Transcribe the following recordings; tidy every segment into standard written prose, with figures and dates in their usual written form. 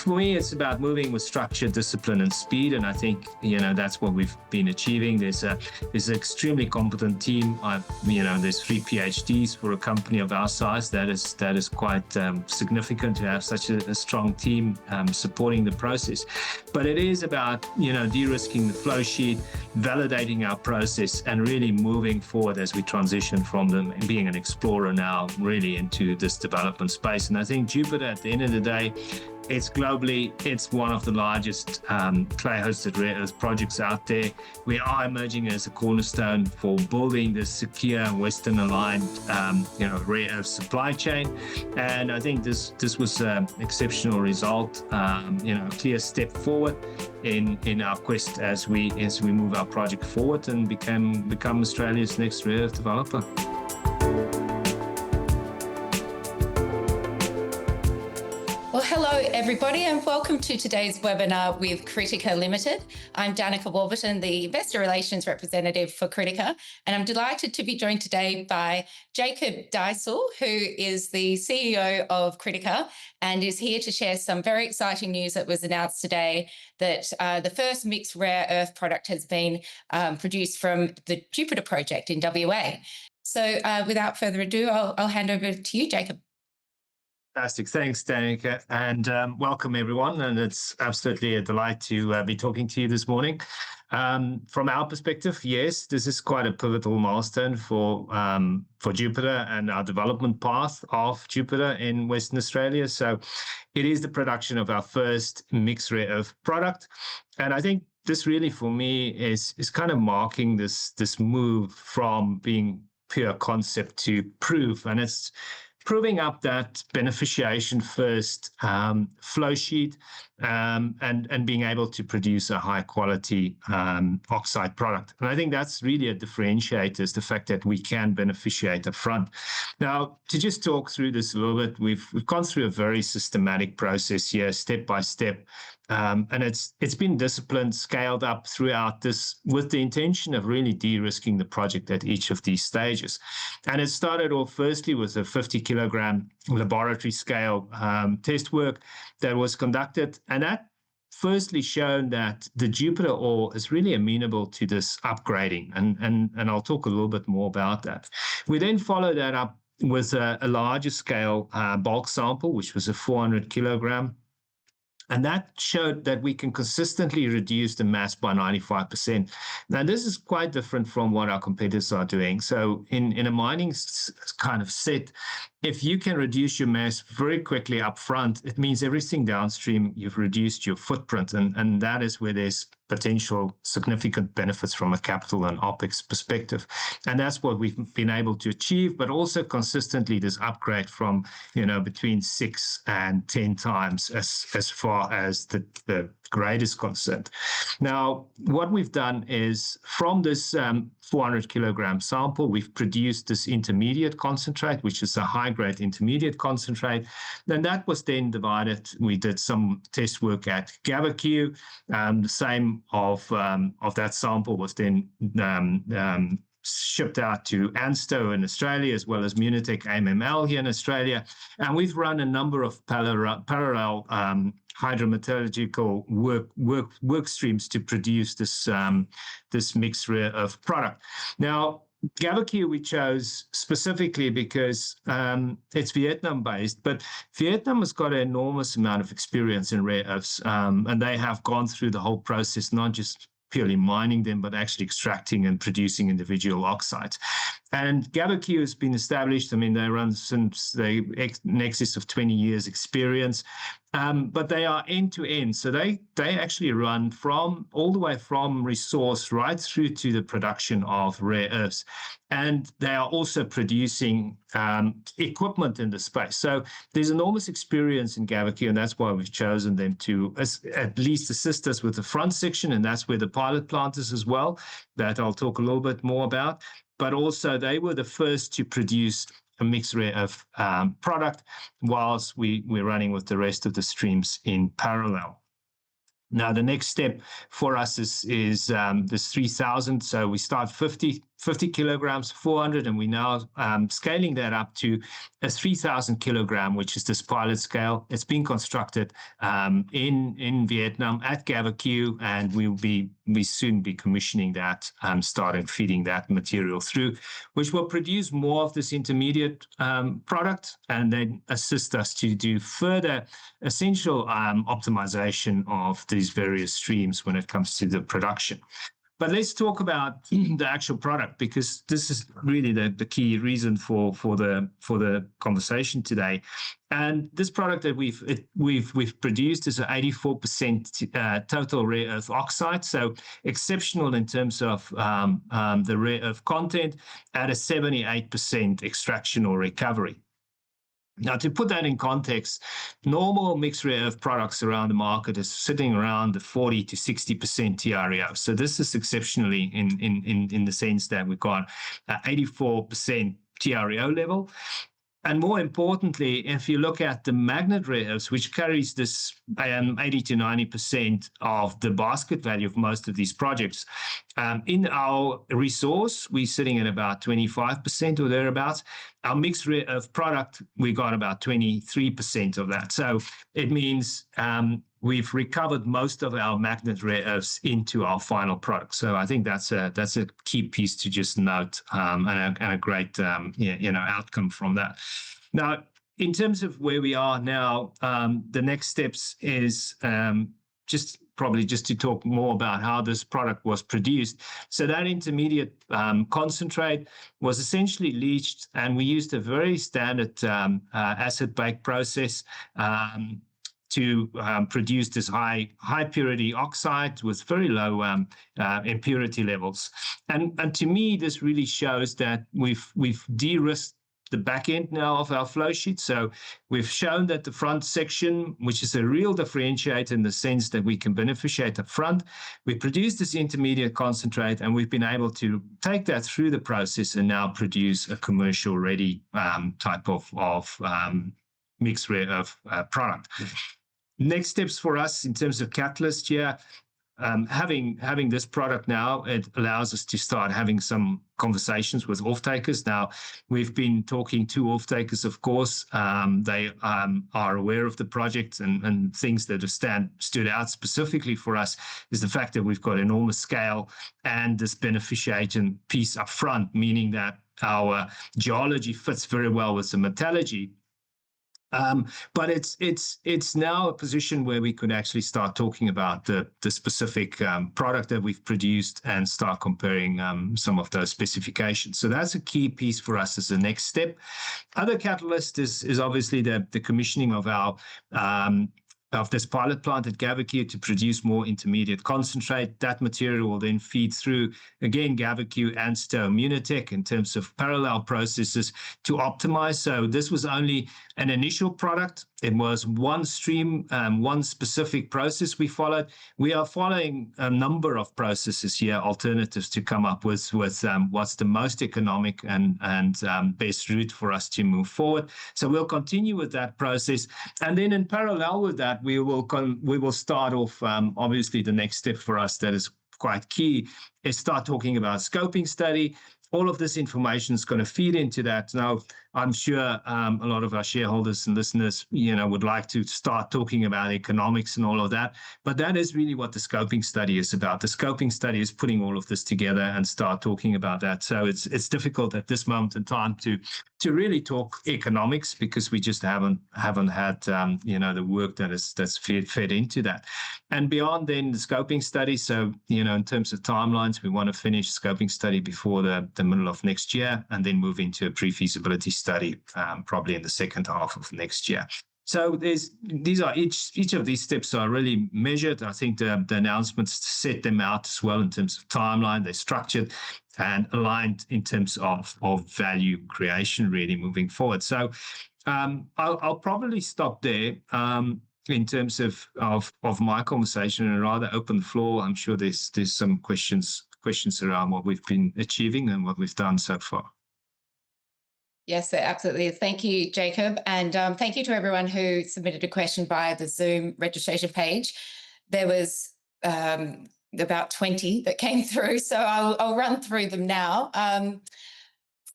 For me, it's about moving with structure, discipline, and speed. And I think, that's what we've been achieving. There's an extremely competent team. There's 3 PhDs for a company of our size. That is quite significant to have such a strong team supporting the process. But it is about, de-risking the flow sheet, validating our process, and really moving forward as we transition from them and being an explorer now really into this development space. And I think Jupiter, at the end of the day, it's one of the largest clay-hosted rare earth projects out there. We are emerging as a cornerstone for building this secure, Western-aligned, rare earth supply chain. And I think this was an exceptional result, a clear step forward in our quest as we move our project forward and become Australia's next rare earth developer. Well, hello everybody and welcome to today's webinar with Critica Ltd. I'm Dannika Warburton, the Investor Relations Representative for Critica, and I'm delighted to be joined today by Jacob Deysel, who is the CEO of Critica and is here to share some very exciting news that was announced today that the first mixed rare earth product has been produced from the Jupiter project in WA. So without further ado, I'll hand over to you, Jacob. Fantastic. Thanks, Dannika, and welcome everyone. And it's absolutely a delight to be talking to you this morning. From our perspective, yes, this is quite a pivotal milestone for Jupiter and our development path of Jupiter in Western Australia. So it is the production of our first mixed rare earth product. And I think this really, for me, is kind of marking this move from being pure concept to proof. And it's proving up that beneficiation-first flow sheet and being able to produce a high-quality oxide product. And I think that's really a differentiator, is the fact that we can beneficiate up front. Now, to just talk through this a little bit, we've gone through a very systematic process here, step by step. And it's been disciplined, scaled up throughout this with the intention of really de-risking the project at each of these stages. And it started off firstly with a 50-kilogram laboratory scale test work that was conducted. And that firstly shown that the Jupiter ore is really amenable to this upgrading. And I'll talk a little bit more about that. We then followed that up with a larger scale bulk sample, which was a 400 kilogram. And that showed that we can consistently reduce the mass by 95%. Now, this is quite different from what our competitors are doing. So in a mining kind of set, if you can reduce your mass very quickly up front, it means everything downstream, you've reduced your footprint. And that is where there's potential significant benefits from a capital and Opex perspective. And that's what we've been able to achieve, but also consistently this upgrade from, between 6 and 10 times as far as the grade is concerned. Now, what we've done is from this 400 kilogram sample, we've produced this intermediate concentrate, which is a high-grade intermediate concentrate. Then that was then divided. We did some test work at GAVAQ. The same of that sample was then shipped out to ANSTO in Australia, as well as Munitech AMML here in Australia. And we've run a number of parallel hydrometallurgical work streams to produce this mixed rare earth product. Now, GAVAQ we chose specifically because it's Vietnam-based, but Vietnam has got an enormous amount of experience in rare earths, and they have gone through the whole process, not just purely mining them, but actually extracting and producing individual oxides. And GAVAQ has been established. I mean, they run since in excess of 20 years experience, but they are end to end. So they actually run all the way from resource right through to the production of rare earths. And they are also producing equipment in the space. So there's enormous experience in GAVAQ, and that's why we've chosen them to at least assist us with the front section, and that's where the pilot plant is as well, that I'll talk a little bit more about. But also they were the first to produce a mixed rare earth product whilst we're running with the rest of the streams in parallel. Now, the next step for us is this 3,000. So we start 50 50 kilograms, 400, and we're now scaling that up to a 3,000 kilogram, which is this pilot scale. It's being constructed in Vietnam at GAVAQ, and we soon be commissioning that, starting feeding that material through, which will produce more of this intermediate product and then assist us to do further essential optimization of these various streams when it comes to the production. But let's talk about the actual product, because this is really the key reason for the conversation today. And this product that we've produced is an 84% total rare earth oxide, so exceptional in terms of the rare earth content at a 78% extraction or recovery. Now, to put that in context, normal mixed rare earth products around the market is sitting around the 40 to 60% TREO. So this is exceptionally in the sense that we've got 84% TREO level. And more importantly, if you look at the magnet rare earths, which carries this 80 to 90% of the basket value of most of these projects, in our resource, we're sitting at about 25% or thereabouts. Our mixed rare earth product, we got about 23% of that. So it means we've recovered most of our magnet rare earths into our final product. So I think that's a key piece to just note, and a great outcome from that. Now, in terms of where we are now, the next steps is just to talk more about how this product was produced. So that intermediate concentrate was essentially leached, and we used a very standard acid bake process to produce this high purity oxide with very low impurity levels. And to me, this really shows that we've de-risked the back end now of our flow sheet. So we've shown that the front section, which is a real differentiator in the sense that we can beneficiate up front, we produce this intermediate concentrate, and we've been able to take that through the process and now produce a commercial ready type of mixed rare earth product. Next steps for us in terms of catalyst here, having this product now, it allows us to start having some conversations with off-takers. Now, we've been talking to off-takers, of course. They are aware of the project, and things that have stood out specifically for us is the fact that we've got enormous scale and this beneficiation piece up front, meaning that our geology fits very well with the metallurgy. But it's now a position where we could actually start talking about the specific product that we've produced and start comparing some of those specifications. So that's a key piece for us as the next step. Other catalyst is obviously the commissioning of our of this pilot plant at GAVAQ to produce more intermediate concentrate. That material will then feed through, again, GAVAQ and Munitech in terms of parallel processes to optimize. So this was only an initial product. It was one stream, one specific process we followed. We are following a number of processes here, alternatives to come up with what's the most economic and best route for us to move forward. So we'll continue with that process. And then in parallel with that, we will start off, obviously the next step for us that is quite key is start talking about scoping study. All of this information is going to feed into that. Now, I'm sure a lot of our shareholders and listeners, would like to start talking about economics and all of that. But that is really what the scoping study is about. The scoping study is putting all of this together and start talking about that. So it's difficult at this moment in time to really talk economics because we just haven't had the work that's fed into that. And beyond then the scoping study. So in terms of timelines, we want to finish scoping study before the middle of next year, and then move into a pre-feasibility study probably in the second half of next year. So each of these steps are really measured. I think the announcements set them out as well in terms of timeline. They're structured and aligned in terms of value creation really moving forward. So I'll probably stop there in terms of my conversation and rather open the floor. I'm sure there's some questions around what we've been achieving and what we've done so far. Yes, absolutely. Thank you, Jacob. And thank you to everyone who submitted a question via the Zoom registration page. There was, about 20 that came through, so I'll run through them now.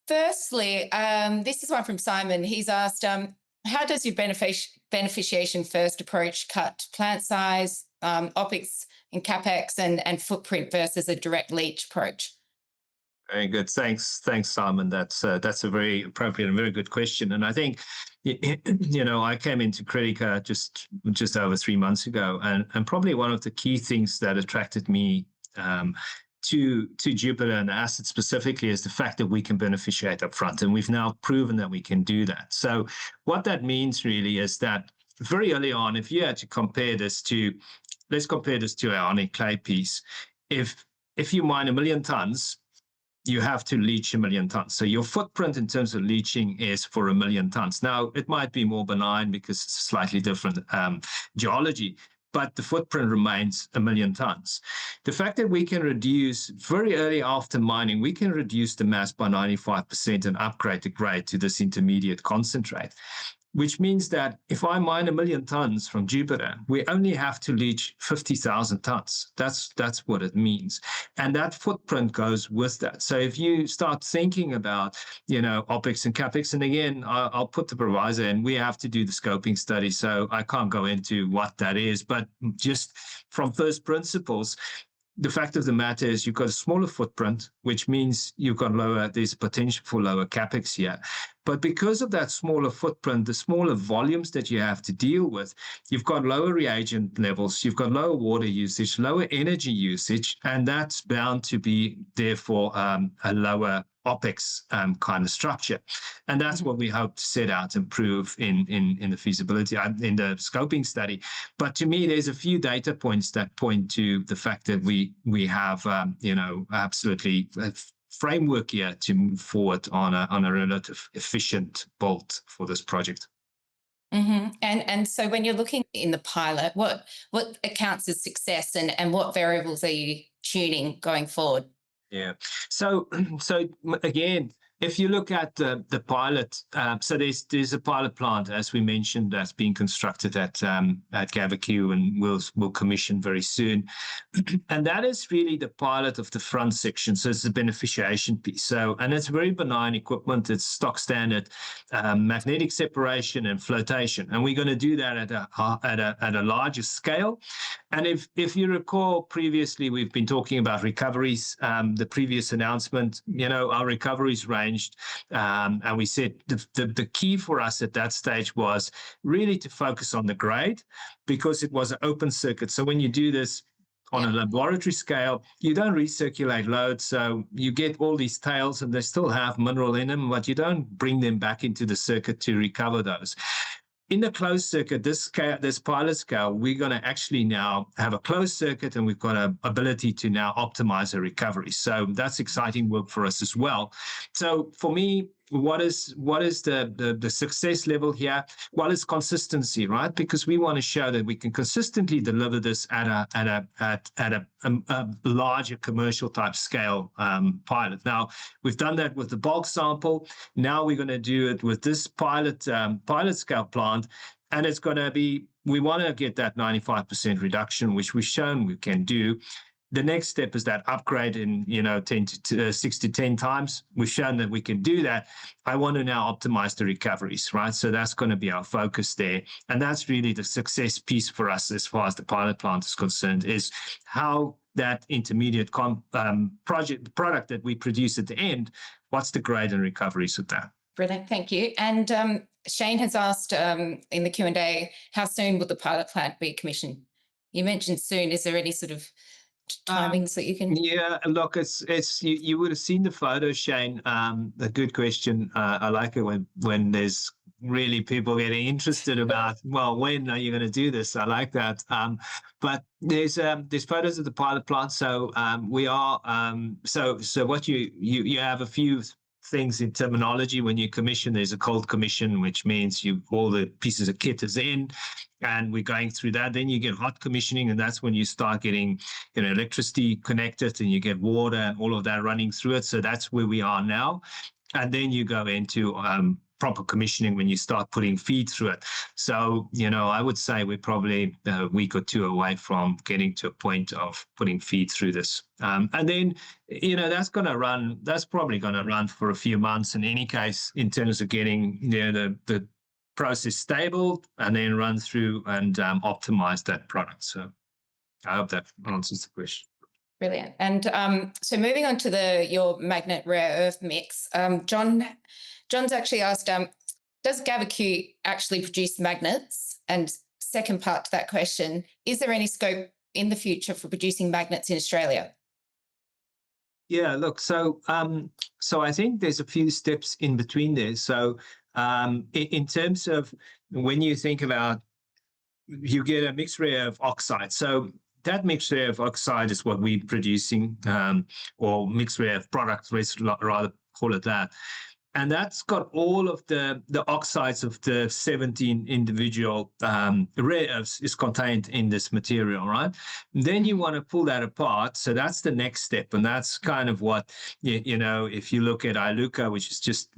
Firstly, this is one from Simon. He's asked, how does your beneficiation-first approach cut plant size, Opex and Capex and footprint versus a direct leach approach? Very good. Thanks, Simon. That's a very appropriate and very good question. And I think, I came into Critica just over 3 months ago, and probably one of the key things that attracted me to Jupiter and the asset specifically is the fact that we can beneficiate up front, and we've now proven that we can do that. So what that means really is that very early on, if you had to compare this to, let's compare this to our ionic clay piece. If you mine 1 million tons, you have to leach 1 million tons. So your footprint in terms of leaching is for 1 million tons. Now, it might be more benign because it's a slightly different geology, but the footprint remains 1 million tons. The fact that we can reduce very early after mining, we can reduce the mass by 95% and upgrade the grade to this intermediate concentrate, which means that if I mine 1 million tons from Jupiter, we only have to leach 50,000 tons. That's what it means. And that footprint goes with that. So if you start thinking about, Opex and Capex, and again, I'll put the proviso in, we have to do the scoping study, so I can't go into what that is, but just from first principles, the fact of the matter is you've got a smaller footprint, which means there's potential for lower Capex here. But because of that smaller footprint, the smaller volumes that you have to deal with, you've got lower reagent levels, you've got lower water usage, lower energy usage, and that's bound to be, therefore, a lower Opex kind of structure. And that's what we hope to set out and prove in the feasibility, in the scoping study. But to me, there's a few data points that point to the fact that we have, absolutely framework here to move forward on a relative efficient build for this project. Mm-hmm. And so when you're looking in the pilot, what accounts as success and what variables are you tuning going forward? Yeah. So again, if you look at the pilot, so there's a pilot plant, as we mentioned, that's being constructed at GAVAQ and will commission very soon. And that is really the pilot of the front section. So it's the beneficiation piece. So, and it's very benign equipment. It's stock standard magnetic separation and flotation. And we're going to do that at a larger scale. And if you recall previously, we've been talking about recoveries. The previous announcement, our recoveries ranged, and we said the key for us at that stage was really to focus on the grade, because it was an open circuit. So when you do this on a laboratory scale, you don't recirculate load, so you get all these tails and they still have mineral in them, but you don't bring them back into the circuit to recover those. In the closed circuit, this pilot scale, we're going to actually now have a closed circuit, and we've got an ability to now optimize the recovery. So that's exciting work for us as well. So for me, what is the success level here? Well, it's consistency, right? Because we want to show that we can consistently deliver this at a larger commercial type scale pilot. Now, we've done that with the bulk sample. Now we're going to do it with this pilot scale plant, and it's going to be, we want to get that 95% reduction, which we've shown we can do. The next step is that upgrade in 6 to 10 times. We've shown that we can do that. I want to now optimize the recoveries, right? So that's going to be our focus there, and that's really the success piece for us as far as the pilot plant is concerned, is how that intermediate product that we produce at the end, what's the grade and recoveries of that? Brilliant, thank you. And Shane has asked in the Q&A, how soon will the pilot plant be commissioned? You mentioned soon. Is there any sort of timings that you can? Yeah, look, it's you would have seen the photo, Shane. A good question. I like it when there's really people getting interested about, well, when are you going to do this? I like that. But there's photos of the pilot plant. So we are so what you have a few things in terminology. When you commission, there's a cold commission, which means all the pieces of kit is in, and we're going through that. Then you get hot commissioning, and that's when you start getting electricity connected, and you get water and all of that running through it. So that's where we are now. And then you go into proper commissioning when you start putting feed through it. So, I would say we're probably a week or two away from getting to a point of putting feed through this. And then, that's probably going to run for a few months in any case, in terms of getting, the process stable, and then run through and optimize that product. So I hope that answers the question. Brilliant. And so moving on to your magnet rare earth mix, John's actually asked, does GAVAQ actually produce magnets? And second part to that question, is there any scope in the future for producing magnets in Australia? Yeah, look, so I think there's a few steps in between there. So in terms of when you think about, you get a mixed rare of oxide. So that mixed rare of oxide is what we're producing, or mixed rare of product, let's rather call it that. And that's got all of the oxides of the 17 individual rare earths is contained in this material, right? And then you want to pull that apart. So that's the next step. And that's kind of what, if you look at Iluka, which is just,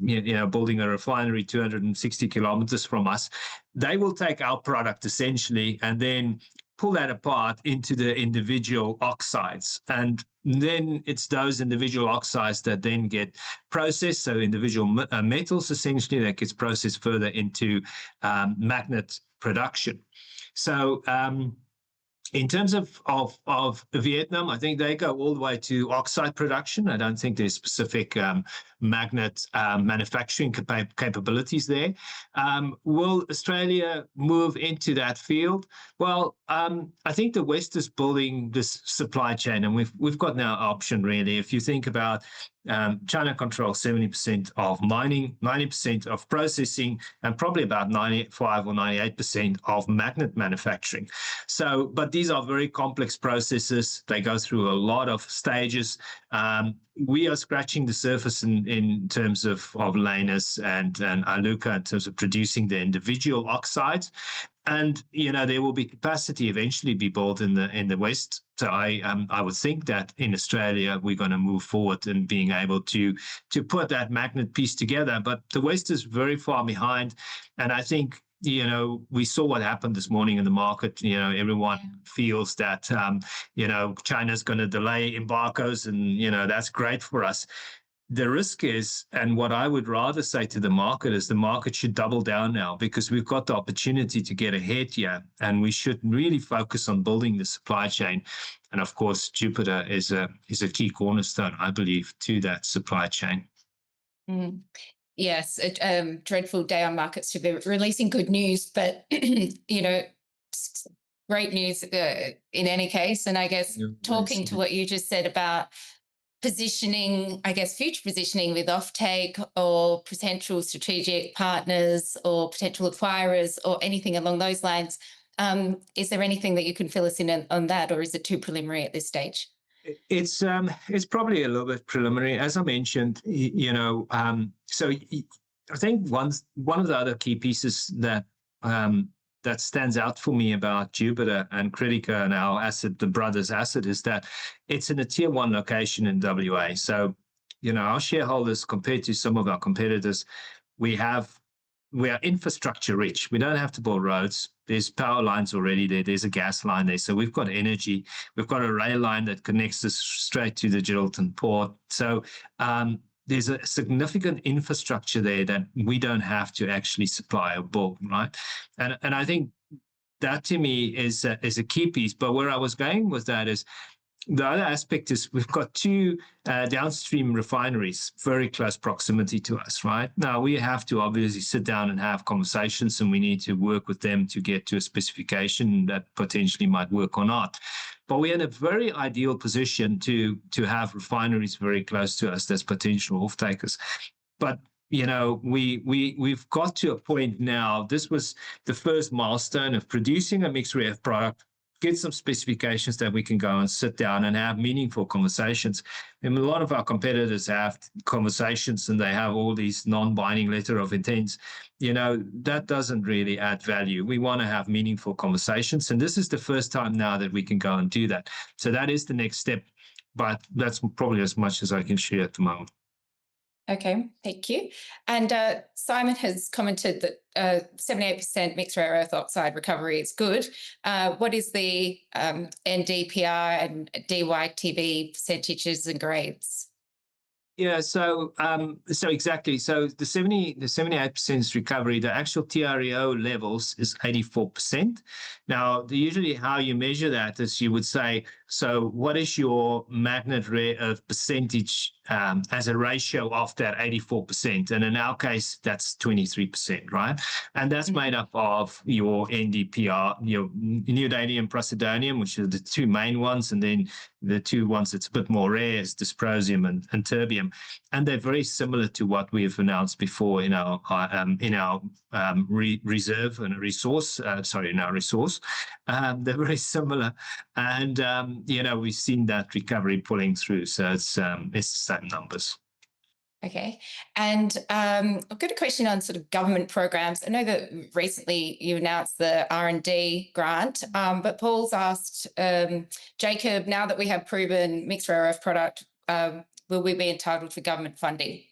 building a refinery 260 kilometers from us, they will take our product essentially and then pull that apart into the individual oxides. And then it's those individual oxides that then get processed. So individual metals, essentially, that gets processed further into magnet production. So in terms of Vietnam, I think they go all the way to oxide production. I don't think there's specific magnet manufacturing capabilities there. Will Australia move into that field? Well, I think the West is building this supply chain, and we've got now option really. If you think about China controls 70% of mining, 90% of processing, and probably about 95 or 98% of magnet manufacturing. So, but these are very complex processes. They go through a lot of stages. We are scratching the surface in terms of Lanus and Iluka in terms of producing the individual oxides. And there will be capacity eventually be built in the West. So I would think that in Australia we're going to move forward in being able to put that magnet piece together. But the West is very far behind, and I think we saw what happened this morning in the market. Everyone feels that China's going to delay embargoes, and that's great for us. The risk is, and what I would rather say to the market is, the market should double down now, because we've got the opportunity to get ahead here, and we should really focus on building the supply chain. And of course, Jupiter is a key cornerstone, I believe, to that supply chain. Mm. Yes, a dreadful day on markets to be releasing good news, but great news in any case. And I guess talking to what you just said about positioning, I guess future positioning with Offtake or potential strategic partners or potential acquirers or anything along those lines, is there anything that you can fill us in on that, or is it too preliminary at this stage? It's probably a little bit preliminary, as I mentioned. So I think one of the other key pieces that stands out for me about Jupiter and Critica and our asset, the brothers' asset, is that it's in a tier 1 location in WA. So our shareholders, compared to some of our competitors, we are infrastructure rich. We don't have to build roads. There's power lines already there. There's a gas line there. So we've got energy. We've got a rail line that connects us straight to the Geraldton port. So there's a significant infrastructure there that we don't have to actually supply or build, right? And I think that to me is a key piece. But where I was going with that is, the other aspect is we've got 2 downstream refineries, very close proximity to us, right? Now, we have to obviously sit down and have conversations, and we need to work with them to get to a specification that potentially might work or not. But we're in a very ideal position to have refineries very close to us that's potential off-takers. But we've got to a point now. This was the first milestone of producing a mixed rare earth product, get some specifications that we can go and sit down and have meaningful conversations. And a lot of our competitors have conversations and they have all these non-binding letter of intents. That doesn't really add value. We want to have meaningful conversations. And this is the first time now that we can go and do that. So that is the next step, but that's probably as much as I can share at the moment. Okay, thank you. And Simon has commented that 78% mixed rare earth oxide recovery is good. What is the NdPr and DyTb percentages and grades? Yeah, so exactly. So the 78% recovery, the actual TREO levels is 84%. Now, usually how you measure that is you would say, so what is your magnet rare earth percentage as a ratio of that 84%? And in our case, that's 23%, right? And that's made up of your NdPr, your neodymium praseodymium, which are the two main ones, and then the two ones that's a bit more rare is dysprosium and terbium, and they're very similar to what we've announced before in our reserve and resource. In our resource, they're very similar, and we've seen that recovery pulling through. So it's the same numbers. Okay. And I've got a question on sort of government programs. I know that recently you announced the R&D grant, but Paul's asked, Jacob, now that we have proven mixed rare earth product, will we be entitled for government funding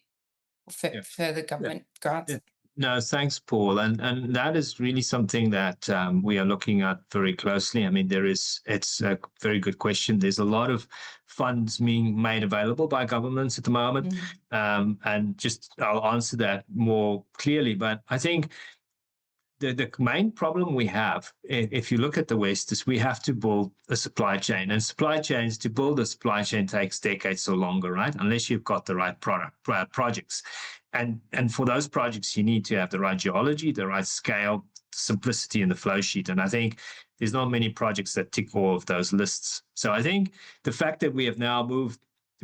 for further government grants? Yeah. No, thanks, Paul. And that is really something that we are looking at very closely. I mean, it's a very good question. There's a lot of funds being made available by governments at the moment. And just I'll answer that more clearly. But I think the main problem we have, if you look at the West, is we have to build a supply chain. And supply chains, to build a supply chain takes decades or longer, right? Unless you've got the right projects. And for those projects, you need to have the right geology, the right scale, simplicity in the flow sheet. And I think there's not many projects that tick all of those lists. So I think the fact that we have now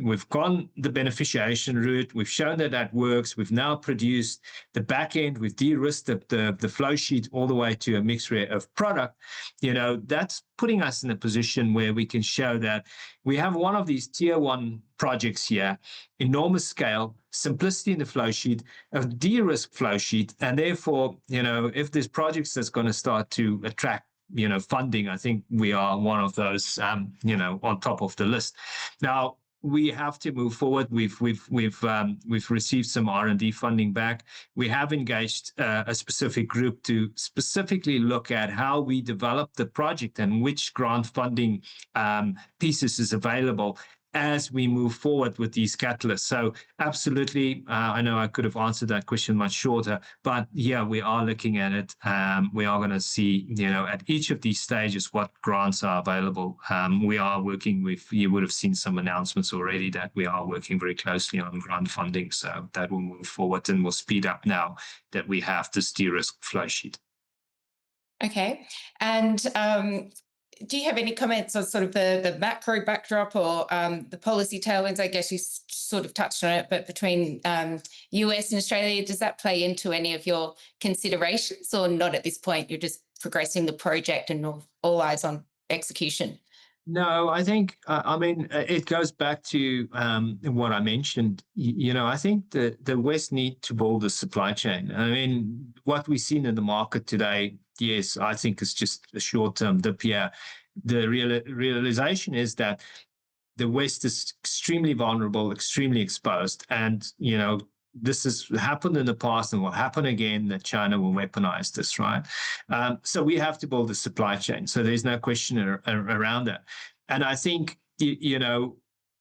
we've gone the beneficiation route. We've shown that that works. We've now produced the back end. We've de-risked the flow sheet all the way to a mixed rare earth product. That's putting us in a position where we can show that we have one of these tier one projects here, enormous scale, simplicity in the flow sheet, a de-risk flow sheet. And therefore, if there's projects that's going to start to attract funding, I think we are one of those, on top of the list. Now, we have to move forward. We've received some R&D funding back. We have engaged a specific group to specifically look at how we develop the project and which grant funding pieces is available as we move forward with these catalysts. So absolutely, I know I could have answered that question much shorter, but yeah, we are looking at it. We are going to see, at each of these stages, what grants are available. We are working with, you would have seen some announcements already that we are working very closely on grant funding. So that will move forward and will speed up now that we have this de-risk flow sheet. Okay. And do you have any comments on sort of the macro backdrop or the policy tailwinds? I guess you sort of touched on it, but between US and Australia, does that play into any of your considerations or not at this point? You're just progressing the project and all eyes on execution. No, I think, it goes back to what I mentioned. I think the West need to build a supply chain. I mean, what we've seen in the market today, yes, I think it's just a short-term dip here. The realization is that the West is extremely vulnerable, extremely exposed. And, this has happened in the past and will happen again, that China will weaponize this, right? So we have to build a supply chain. So there's no question around that. And I think,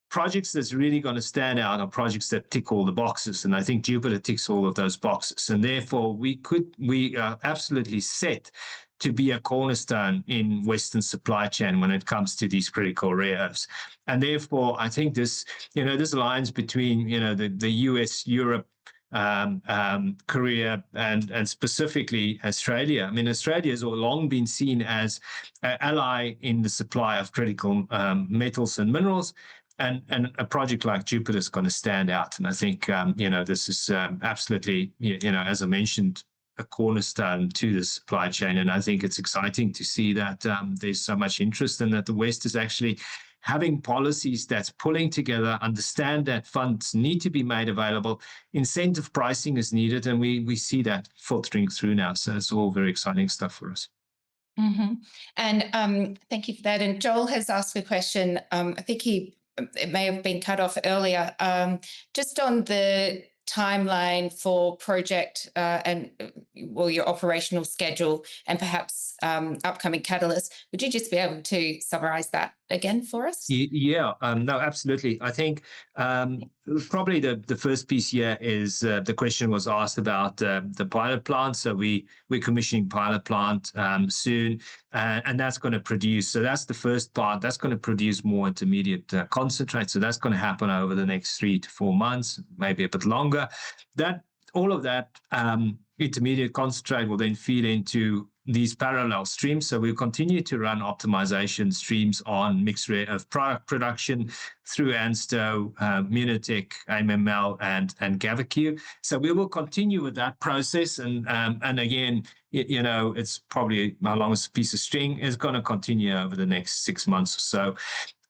projects that's really going to stand out are projects that tick all the boxes. And I think Jupiter ticks all of those boxes. And therefore, we are absolutely set to be a cornerstone in Western supply chain when it comes to these critical rare earths. And therefore, I think this alliance between, the US, Europe, Korea, and specifically Australia. I mean, Australia has long been seen as an ally in the supply of critical metals and minerals. And a project like Jupiter is going to stand out. And I think, this is absolutely, as I mentioned, a cornerstone to the supply chain. And I think it's exciting to see that there's so much interest and that the West is actually having policies that's pulling together, understand that funds need to be made available, incentive pricing is needed, and we see that filtering through now. So it's all very exciting stuff for us. Mm-hmm. And thank you for that. And Joel has asked a question. I think it may have been cut off earlier, just on the timeline for project and your operational schedule and perhaps upcoming catalysts. Would you just be able to summarize that again for us? Yeah, no, absolutely. I think probably the first piece here is the question was asked about the pilot plant. So we're commissioning pilot plant soon, and that's going to produce. So that's the first part. That's going to produce more intermediate concentrate. So that's going to happen over the next 3 to 4 months, maybe a bit longer. All of that intermediate concentrate will then feed into these parallel streams. So we'll continue to run optimization streams on mixed rare earth product production through ANSTO, Munitech, AMML, and GAVAQ. So we will continue with that process. And again, it's probably my longest piece of string is going to continue over the next 6 months or so.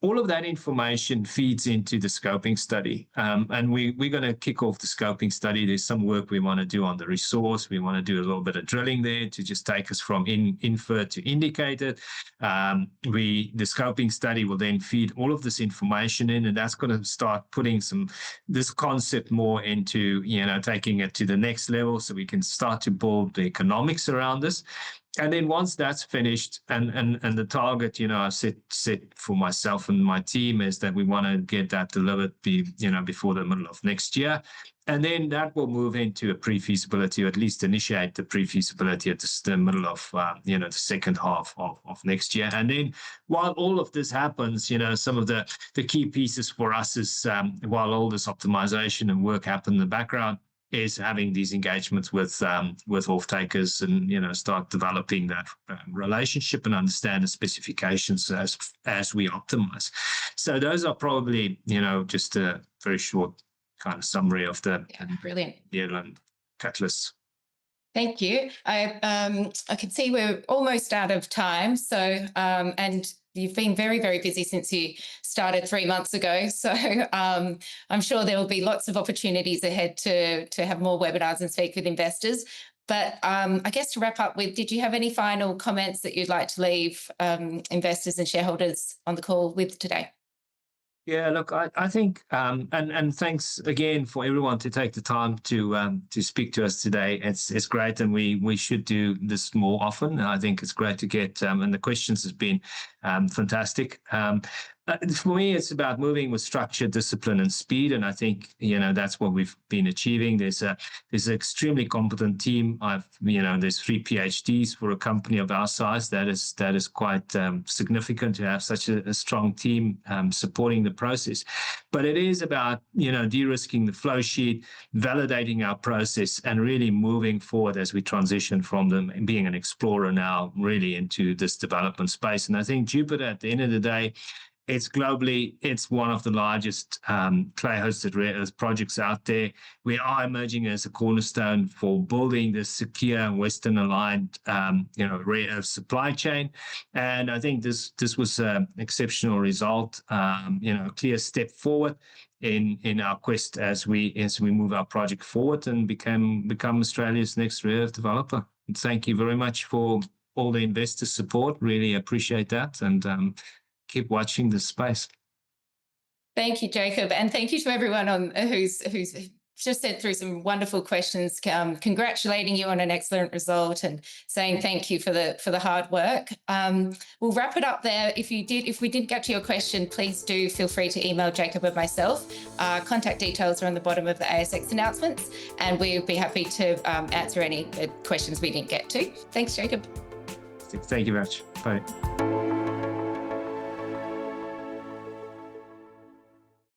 All of that information feeds into the scoping study. And we're going to kick off the scoping study. There's some work we want to do on the resource. We want to do a little bit of drilling there to just take us from inferred to indicated. The scoping study will then feed all of this information in, and that's going to start putting this concept more into, taking it to the next level so we can start to build the economics around this. And then once that's finished, and the target, I set for myself and my team is that we want to get that delivered before the middle of next year. And then that will move into a pre-feasibility, or at least initiate the pre-feasibility at the middle of, the second half of next year. And then while all of this happens, some of the key pieces for us is while all this optimization and work happen in the background, is having these engagements with off-takers and, start developing that relationship and understand the specifications as we optimize. So those are probably, just a very short kind of summary of the brilliant catalysts. Thank you. I can see we're almost out of time. So, and you've been very, very busy since you started 3 months ago. So I'm sure there will be lots of opportunities ahead to have more webinars and speak with investors. But I guess to wrap up with, did you have any final comments that you'd like to leave investors and shareholders on the call with today? Yeah, look, I think, and thanks again for everyone to take the time to speak to us today. It's great, and we should do this more often. I think it's great to get, and the questions has been fantastic. For me, it's about moving with structure, discipline, and speed, and I think that's what we've been achieving. There's an extremely competent team. There's 3 PhDs for a company of our size. That is quite significant to have such a strong team supporting the process. But it is about de-risking the flow sheet, validating our process, and really moving forward as we transition from being an explorer now really into this development space. And I think Jupiter, at the end of the day, it's one of the largest clay-hosted rare earth projects out there. We are emerging as a cornerstone for building this secure and Western-aligned, rare earth supply chain. And I think this was an exceptional result, a clear step forward in our quest as we move our project forward and become Australia's next rare earth developer. And thank you very much for all the investor support. Really appreciate that, and keep watching this space. Thank you, Jacob, and thank you to everyone who's just sent through some wonderful questions, congratulating you on an excellent result and saying thank you for the hard work. We'll wrap it up there. If we did get to your question, please do feel free to email Jacob or myself. Contact details are on the bottom of the ASX announcements, and we'll be happy to answer any questions we didn't get to. Thanks, Jacob. Thank you very much. Bye.